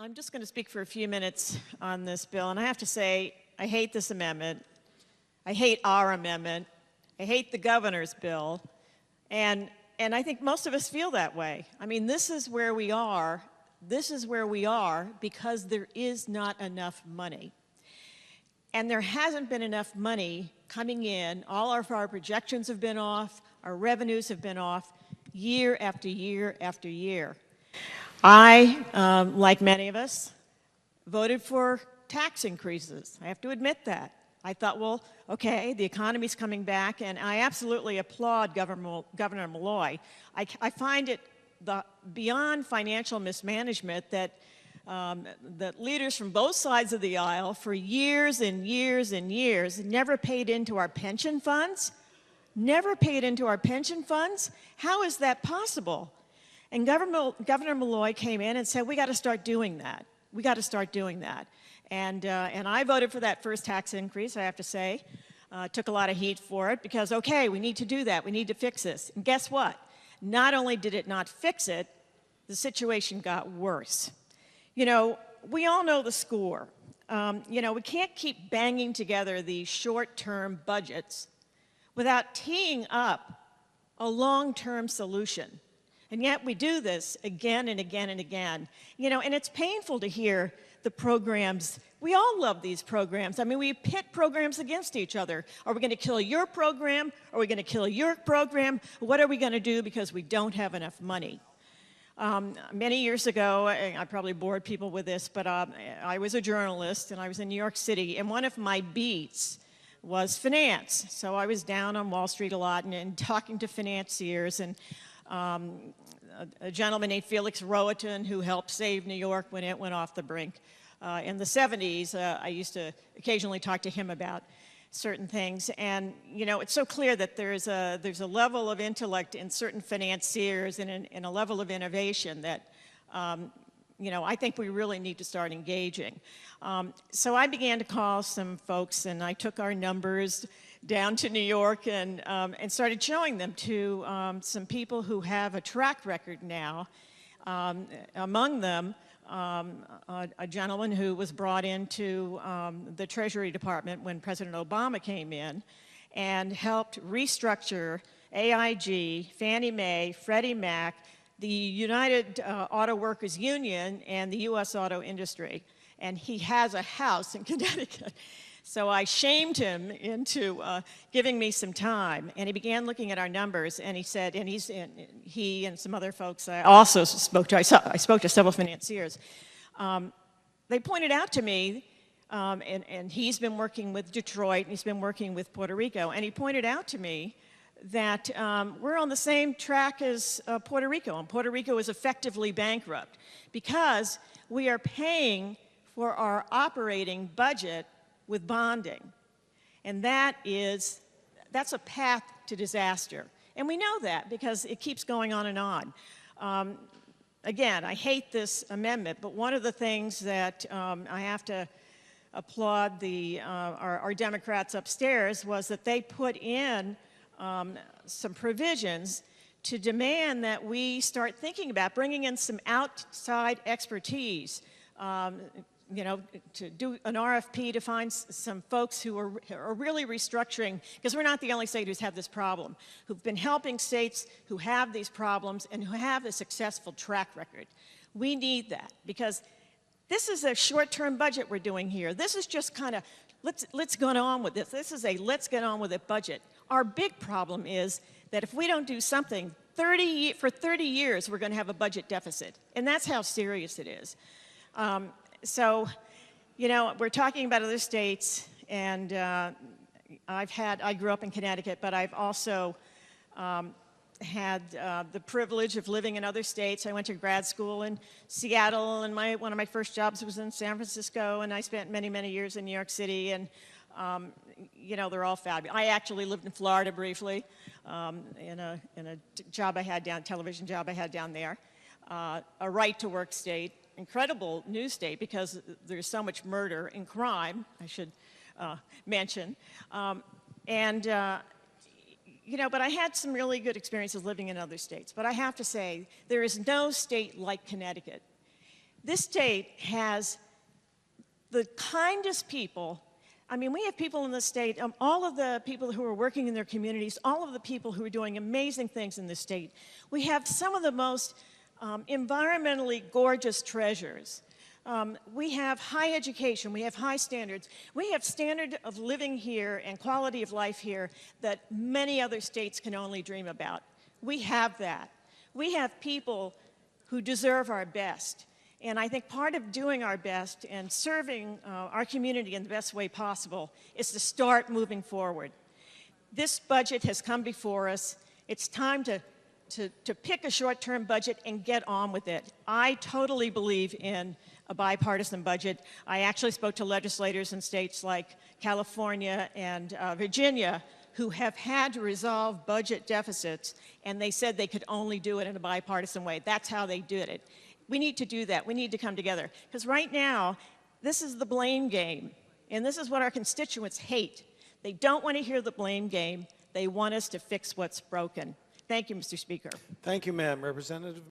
I'm just going to speak for a few minutes on this bill, and I have to say, I hate this amendment. I hate our amendment. I hate the governor's bill, and I think most of us feel that way. I mean, this is where we are. This is where we are because there is not enough money. And there hasn't been enough money coming in. All of our projections have been off. Our revenues have been off year after year after year. I, like many of us, voted for tax increases. I have to admit that. I thought, well, okay, the economy's coming back, and I absolutely applaud Governor Malloy. I find it beyond financial mismanagement that that leaders from both sides of the aisle for years and years and years never paid into our pension funds. Never paid into our pension funds? How is that possible? And Governor Malloy came in and said, we got to start doing that. We got to start doing that. And I voted for that first tax increase, I have to say. Took a lot of heat for it because, okay, we need to do that. We need to fix this. And guess what? Not only did it not fix it, the situation got worse. You know, we all know the score. You know, we can't keep banging together these short-term budgets without teeing up a long-term solution. And yet we do this again and again and again. You know, and it's painful to hear the programs. We all love these programs. I mean, we pit programs against each other. Are we going to kill your program? Are we going to kill your program? What are we going to do because we don't have enough money? Many years ago, I probably bored people with this, but I was a journalist and I was in New York City, and one of my beats was finance. So I was down on Wall Street a lot and talking to financiers, and a gentleman named Felix Rohatyn, who helped save New York when it went off the brink. In the 70s, I used to occasionally talk to him about certain things, and you know, it's so clear that there's a level of intellect in certain financiers and a level of innovation that you know, I think we really need to start engaging. So I began to call some folks, and I took our numbers down to New York and started showing them to some people who have a track record now. Among them, a gentleman who was brought into the Treasury Department when President Obama came in and helped restructure AIG, Fannie Mae, Freddie Mac, the United Auto Workers Union, and the U.S. auto industry. And he has a house in Connecticut. So I shamed him into giving me some time, and he began looking at our numbers, and he said, and he and some other folks I also spoke to, I spoke to several financiers. They pointed out to me, and he's been working with Detroit, and he's been working with Puerto Rico, and he pointed out to me that we're on the same track as Puerto Rico, and Puerto Rico is effectively bankrupt because we are paying for our operating budget with bonding. And that's a path to disaster. And we know that because it keeps going on and on. Again, I hate this amendment, but one of the things that I have to applaud our Democrats upstairs was that they put in some provisions to demand that we start thinking about bringing in some outside expertise, you know, to do an RFP to find some folks who are really restructuring, because we're not the only state who's had this problem, who've been helping states who have these problems and who have a successful track record. We need that, because this is a short-term budget we're doing here. This is just kind of, let's get on with this. This is a let's get on with it budget. Our big problem is that if we don't do something, for 30 years we're going to have a budget deficit, and that's how serious it is. So, you know, we're talking about other states, and I grew up in Connecticut, but I've also had the privilege of living in other states. I went to grad school in Seattle, and one of my first jobs was in San Francisco, and I spent many, many years in New York City, and you know, they're all fabulous. I actually lived in Florida briefly in a job I had television job I had down there. A right-to-work state. Incredible news state because there's so much murder and crime, I should mention. You know, but I had some really good experiences living in other states. But I have to say, there is no state like Connecticut. This state has the kindest people. I mean, we have people in the state, all of the people who are working in their communities, all of the people who are doing amazing things in this state. We have some of the most environmentally gorgeous treasures. We have high education, we have high standards. We have standard of living here and quality of life here that many other states can only dream about. We have that. We have people who deserve our best. And I think part of doing our best and serving our community in the best way possible is to start moving forward. This budget has come before us. It's time to pick a short-term budget and get on with it. I totally believe in a bipartisan budget. I actually spoke to legislators in states like California and Virginia who have had to resolve budget deficits, and they said they could only do it in a bipartisan way. That's how they did it. We need to do that. We need to come together. Because right now, this is the blame game. And this is what our constituents hate. They don't want to hear the blame game. They want us to fix what's broken. Thank you, Mr. Speaker. Thank you, ma'am. Representative